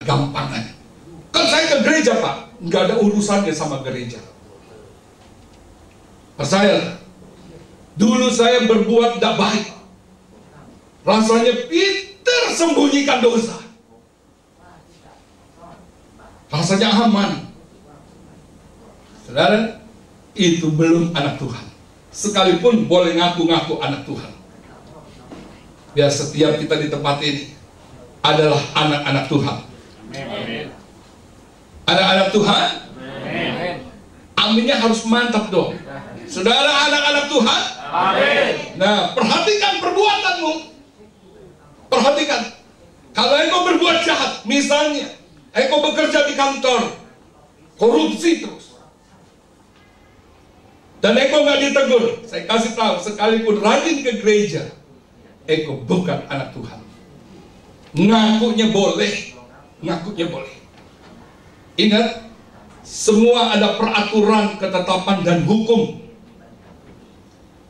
kegampangan. Kan saya ke gereja, Pak, nggak ada urusannya sama gereja. Percayalah, dulu saya berbuat tidak baik. Rasanya Peter sembunyikan dosa. Rasanya aman. Saudara, itu belum anak Tuhan. Sekalipun boleh ngaku-ngaku anak Tuhan. Biar setiap kita di tempat ini adalah anak-anak Tuhan. Amin. Anak-anak Tuhan. Amin. Aminnya harus mantap dong. Saudara, anak-anak Tuhan. Amin. Nah, perhatikan perbuatanmu. Perhatikan. Kalau engkau berbuat jahat, misalnya engkau bekerja di kantor, korupsi terus, dan engkau nggak ditegur, saya kasih tahu, sekalipun rajin ke gereja, engkau bukan anak Tuhan. Ngakunya boleh, ngakunya boleh. Ingat, semua ada peraturan, ketetapan, dan hukum.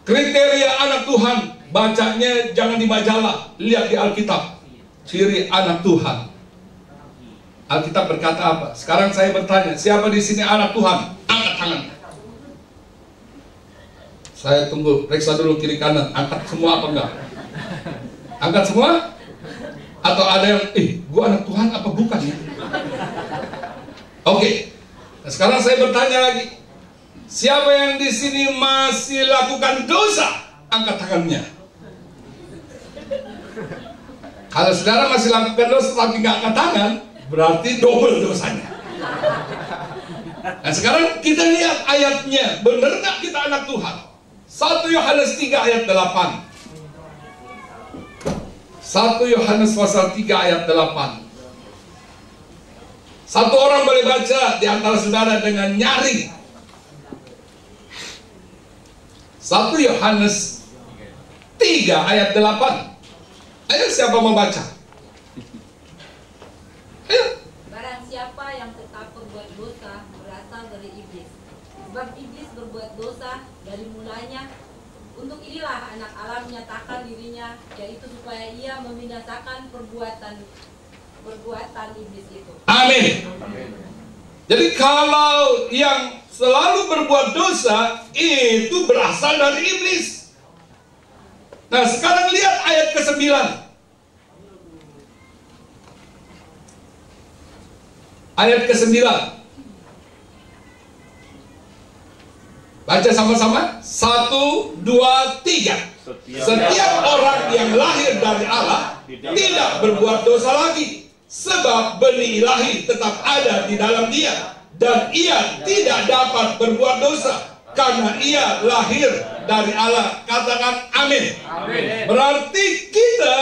Kriteria anak Tuhan, bacanya jangan di majalah, lihat di Alkitab. Ciri anak Tuhan. Alkitab berkata apa? Sekarang saya bertanya, siapa di sini anak Tuhan? Angkat tangan. Saya tunggu, periksa dulu kiri kanan. Angkat semua apa enggak? Angkat semua? Atau ada yang, gua anak Tuhan apa bukan ya? Oke. Nah, sekarang saya bertanya lagi. Siapa yang di sini masih lakukan dosa? Angkat tangannya. Kalau saudara masih lakukan dosa tapi nggak angkat tangan, berarti double dosanya. Nah, sekarang kita lihat ayatnya. Benar nggak kita anak Tuhan? 1 Yohanes 3 ayat 8. 1 Yohanes pasal 3 ayat 8. Satu orang boleh baca di antara saudara dengan nyaring. 1 Yohanes 3 ayat 8. Ayo, siapa mau baca? Ayo. Barang siapa yang tetap berbuat dosa berasal dari iblis. Sebab iblis berbuat dosa dari mulanya. Untuk inilah anak Allah menyatakan dirinya, yaitu supaya ia membinasakan perbuatan iblis itu. Amin. Jadi kalau yang selalu berbuat dosa itu berasal dari iblis. Nah, sekarang lihat ayat ke-9. Ayat ke-9. Baca sama-sama. 1, 2, 3. Setiap orang yang lahir dari Allah tidak berbuat dosa lagi, sebab benih ilahi tetap ada di dalam dia, dan ia tidak dapat berbuat dosa karena ia lahir dari Allah. Katakan amin. Amin. Berarti kita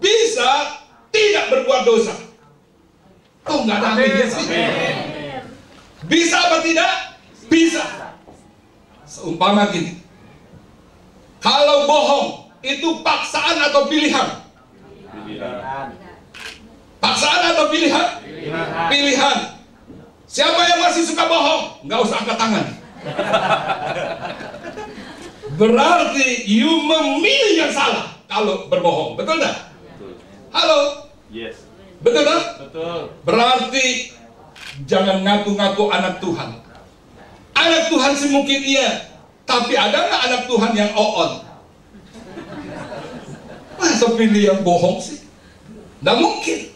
bisa tidak berbuat dosa. Oh, nggak ada aminnya sih. Bisa apa tidak? Bisa. Seumpama gini, kalau bohong itu paksaan atau pilihan? Paksaan atau pilihan? Pilihan. Siapa yang masih suka bohong? Nggak usah angkat tangan. Berarti you memilih yang salah kalau berbohong. Betul tak? Halo? Yes. Betul tak? Betul. Berarti jangan ngaku-ngaku anak Tuhan. Anak Tuhan sih mungkin iya, tapi ada nggak anak Tuhan yang on? Masa pilih yang bohong sih? Nggak mungkin.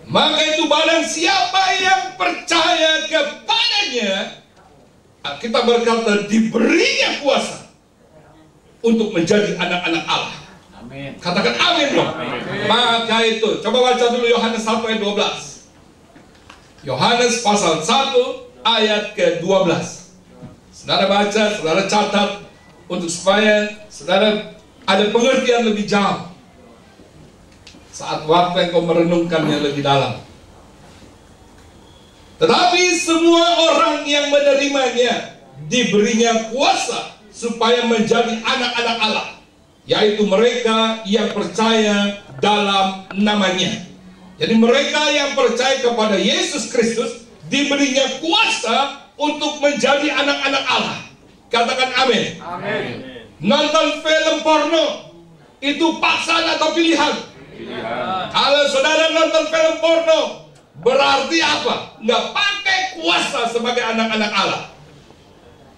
Maka itu barang siapa yang percaya kepadanya, kita berkata diberinya kuasa untuk menjadi anak-anak Allah. Amin. Katakan amin dong. Amin. Maka itu, coba baca dulu Yohanes 1 ayat 12. Yohanes pasal 1 ayat ke-12. Saudara baca, saudara catat, untuk supaya saudara ada pengertian lebih jauh saat waktu yang kau merenungkannya lebih dalam. Tetapi semua orang yang menerimanya diberinya kuasa supaya menjadi anak-anak Allah, yaitu mereka yang percaya dalam namanya. Jadi mereka yang percaya kepada Yesus Kristus diberinya kuasa untuk menjadi anak-anak Allah. Katakan amin. Amin. Nonton film porno itu paksaan atau pilihan? Pilihan. Kalau saudara nonton film porno, berarti apa? Nggak pakai kuasa sebagai anak-anak Allah.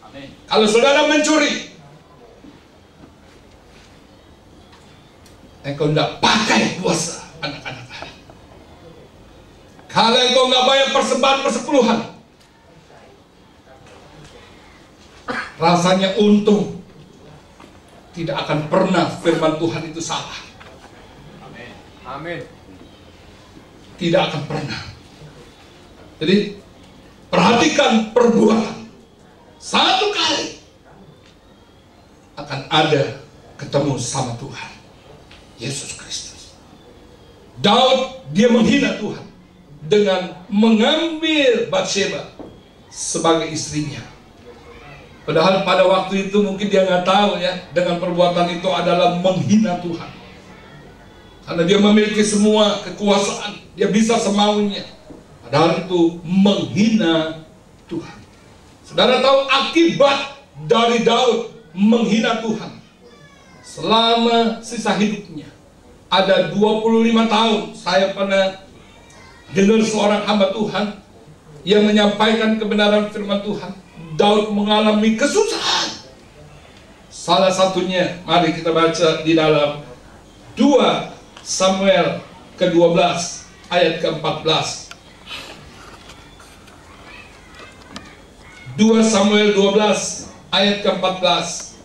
Amin. Kalau saudara mencuri, engkau nggak pakai kuasa anak-anak Allah. Kalau engkau nggak bayar persembahan persepuluhan, rasanya untung. Tidak akan pernah firman Tuhan itu salah. Amin. Amin. Tidak akan pernah. Jadi perhatikan perbuatan. Satu kali akan ada ketemu sama Tuhan Yesus Kristus. Daud, dia menghina Tuhan dengan mengambil Batsheba sebagai istrinya. Padahal pada waktu itu mungkin dia nggak tahu ya, dengan perbuatan itu adalah menghina Tuhan. Karena dia memiliki semua kekuasaan, dia bisa semaunya. Padahal itu menghina Tuhan. Saudara tahu akibat dari Daud menghina Tuhan? Selama sisa hidupnya, ada 25 tahun saya pernah dengar seorang hamba Tuhan yang menyampaikan kebenaran firman Tuhan. Daud mengalami kesusahan. Salah satunya, mari kita baca di dalam 2 Samuel ke-12 ayat ke-14. 2 Samuel 12 ayat ke-14.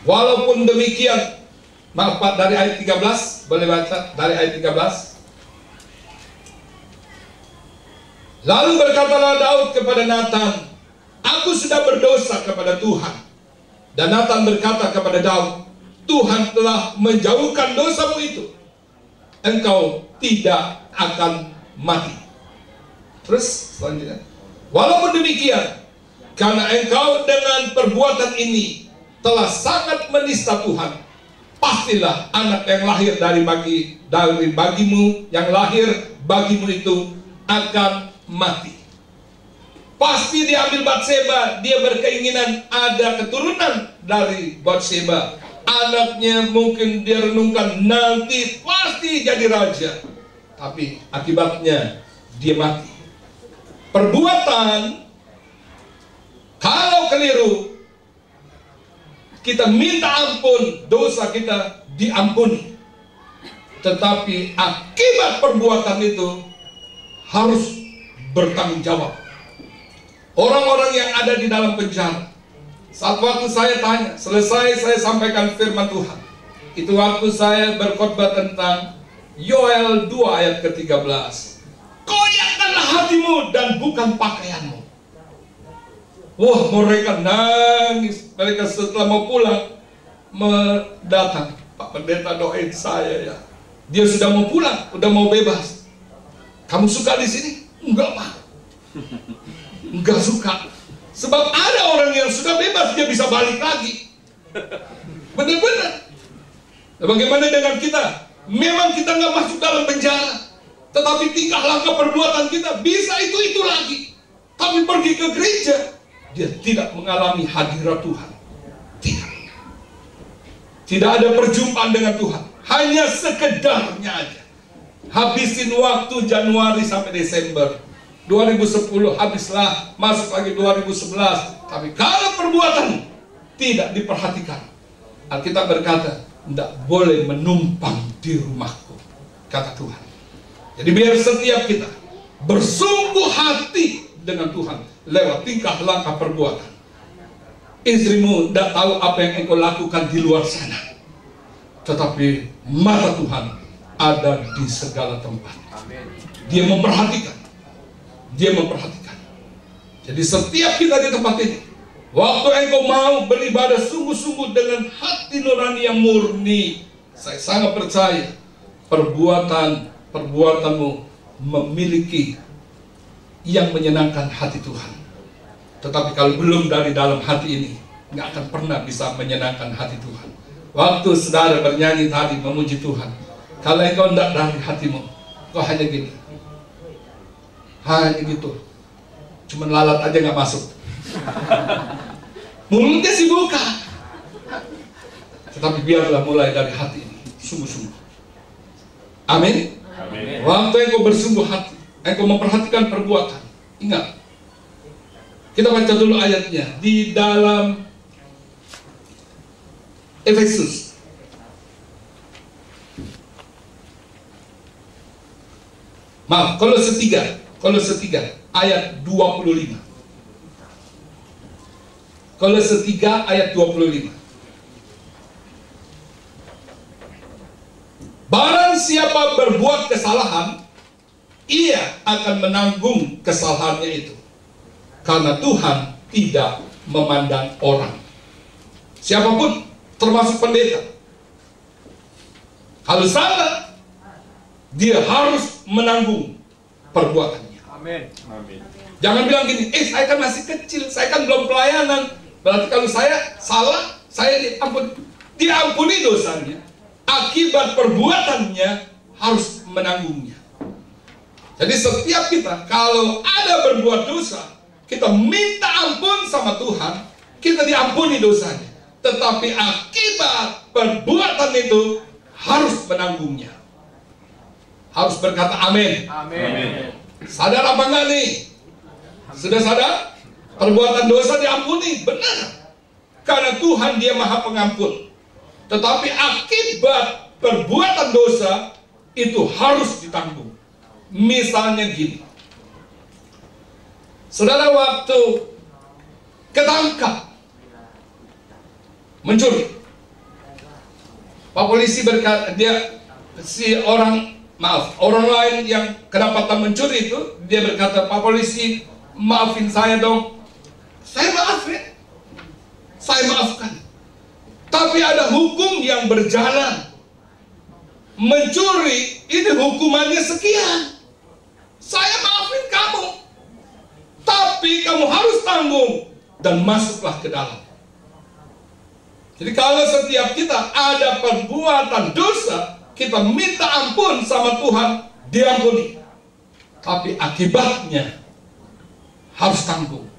Walaupun demikian, maaf Pak, dari ayat 13, boleh baca dari ayat 13. Lalu berkatalah Daud kepada Nathan, aku sudah berdosa kepada Tuhan. Dan Nathan berkata kepada Daud, Tuhan telah menjauhkan dosamu itu. Engkau tidak akan mati. Terus selanjutnya, walaupun demikian, karena engkau dengan perbuatan ini telah sangat menista Tuhan, pastilah anak yang lahir dari bagimu, yang lahir bagimu itu akan mati. Pasti diambil Batsheba, dia berkeinginan ada keturunan dari Batsheba. Anaknya mungkin dia renungkan nanti pasti jadi raja. Tapi akibatnya dia mati. Perbuatan kalau keliru, kita minta ampun, dosa kita diampuni. Tetapi akibat perbuatan itu harus bertanggung jawab. Orang-orang yang ada di dalam penjara, saat waktu saya tanya, selesai saya sampaikan firman Tuhan, itu waktu saya berkhotbah tentang Yoel 2 ayat ke-13. Koyakkanlah hatimu dan bukan pakaianmu. Wah, mereka nangis. Mereka setelah mau pulang mendatang, Pak Pendeta doain saya ya. Dia sudah mau pulang, udah mau bebas. Kamu suka di sini? Enggak, Pak. Enggak suka. Sebab ada orang yang sudah bebas, dia bisa balik lagi. Benar-benar. Nah, bagaimana dengan kita? Memang kita nggak masuk dalam penjara, tetapi tingkah laku perbuatan kita bisa itu lagi. Tapi pergi ke gereja, dia tidak mengalami hadirat Tuhan. Tidak ada perjumpaan dengan Tuhan. Hanya sekedarnya aja. Habisin waktu Januari sampai Desember 2010, habislah, masuk lagi 2011. Tapi kalau perbuatan tidak diperhatikan, Alkitab berkata, tidak boleh menumpang di rumahku, kata Tuhan. Jadi biar setiap kita bersungguh hati dengan Tuhan lewat tingkah langkah perbuatan. Istrimu tidak tahu apa yang engkau lakukan di luar sana, tetapi mata Tuhan ada di segala tempat. Dia memperhatikan. Dia memperhatikan. Jadi setiap kita di tempat ini, waktu engkau mau beribadah sungguh-sungguh dengan hati nurani yang murni, saya sangat percaya perbuatanmu memiliki yang menyenangkan hati Tuhan. Tetapi kalau belum dari dalam hati ini, nggak akan pernah bisa menyenangkan hati Tuhan. Waktu saudara bernyanyi tadi memuji Tuhan, kalau engkau tidak dari hatimu, kau hanya gini, hanya gitu, cuman lalat aja nggak masuk, mulutnya sih buka. Tetapi biarlah mulai dari hati ini, sungguh-sungguh. Amin. Waktu engkau bersungguh hati, engkau memperhatikan perbuatan. Ingat, kita baca dulu ayatnya di dalam Efesus. Maaf, Kolose 3 ayat 25. Kolose 3 ayat 25. Barang siapa berbuat kesalahan, ia akan menanggung kesalahannya itu, karena Tuhan tidak memandang orang. Siapapun, termasuk pendeta, kalau salah, dia harus menanggung perbuatannya. Amin. Jangan bilang gini, saya kan masih kecil, saya kan belum pelayanan, berarti kalau saya salah, saya diampuni dosanya. Akibat perbuatannya harus menanggungnya. Jadi setiap kita kalau ada berbuat dosa, kita minta ampun sama Tuhan, kita diampuni dosanya. Tetapi akibat perbuatan itu harus menanggungnya. Harus berkata amin. Amin. Sadar apa enggak nih? Sudah sadar? Perbuatan dosa diampuni, benar. Karena Tuhan dia Maha Pengampun. Tetapi akibat perbuatan dosa itu harus ditanggung. Misalnya gini, saudara waktu ketangkap mencuri, Pak polisi berkata, orang lain yang kedapatan mencuri itu, dia berkata, Pak polisi maafin saya dong. Saya maafin, saya maafkan. Tapi ada hukum yang berjalan. Mencuri itu hukumannya sekian. Saya maafin kamu, tapi kamu harus tanggung dan masuklah ke dalam. Jadi kalau setiap kita ada perbuatan dosa, kita minta ampun sama Tuhan, diampuni. Tapi akibatnya harus tanggung.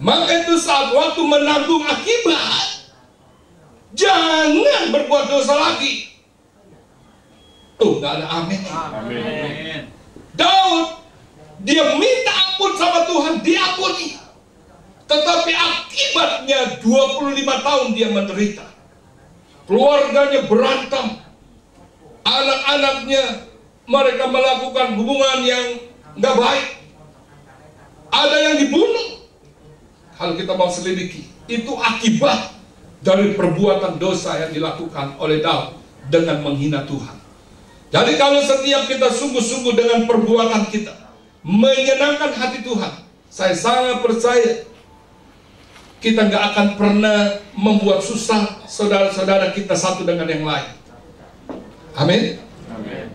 Maka itu saat waktu menanggung akibat, jangan berbuat dosa lagi. Tuh, gak ada amin. Amin. Daud, dia minta ampun sama Tuhan, diampuni. Tetapi akibatnya 25 tahun dia menderita. Keluarganya berantem. Anak-anaknya mereka melakukan hubungan yang gak baik. Ada yang dibunuh. Kalau kita mau selidiki, itu akibat dari perbuatan dosa yang dilakukan oleh Daud dengan menghina Tuhan. Jadi kalau setiap kita sungguh-sungguh dengan perbuatan kita menyenangkan hati Tuhan, saya sangat percaya kita nggak akan pernah membuat susah saudara-saudara kita satu dengan yang lain. Amin. Amin.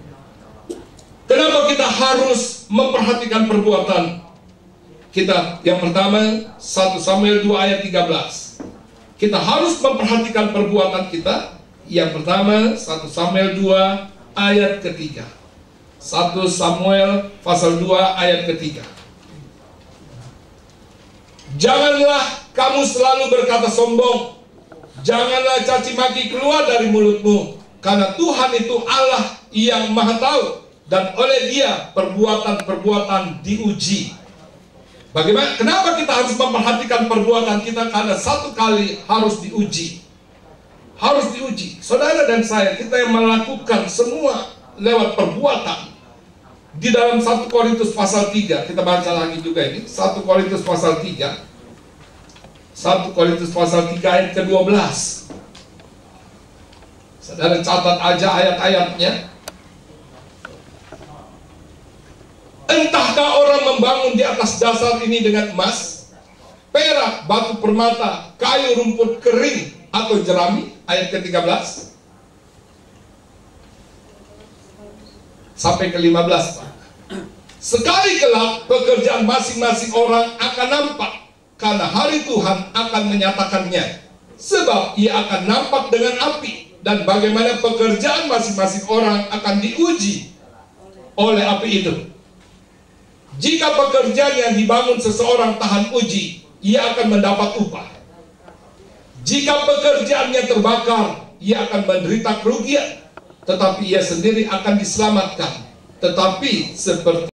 Kenapa kita harus memperhatikan perbuatan kita? Yang pertama, 1 Samuel 2 ayat 13. Kita harus memperhatikan perbuatan kita. Yang pertama, 1 Samuel 2 ayat ketiga. 1 Samuel pasal 2 ayat ketiga. Janganlah kamu selalu berkata sombong. Janganlah caci maki keluar dari mulutmu. Karena Tuhan itu Allah yang maha tahu. Dan oleh dia perbuatan-perbuatan diuji. Bagaimana? Kenapa kita harus memperhatikan perbuatan kita? Karena satu kali harus diuji. Harus diuji. Saudara dan saya, kita yang melakukan semua lewat perbuatan. Di dalam 1 Korintus pasal 3, kita baca lagi juga ini. 1 Korintus pasal 3. 1 Korintus pasal 3 ayat ke-12. Saudara catat aja ayat-ayatnya. Entahkah orang membangun di atas dasar ini dengan emas, perak, batu permata, kayu, rumput kering, atau jerami? Ayat ke-13 sampai ke-15. Sekali kelak pekerjaan masing-masing orang akan nampak, karena hari Tuhan akan menyatakannya. Sebab ia akan nampak dengan api, dan bagaimana pekerjaan masing-masing orang akan diuji oleh api itu. Jika pekerjaan yang dibangun seseorang tahan uji, ia akan mendapat upah. Jika pekerjaannya terbakar, ia akan menderita kerugian, tetapi ia sendiri akan diselamatkan, tetapi seperti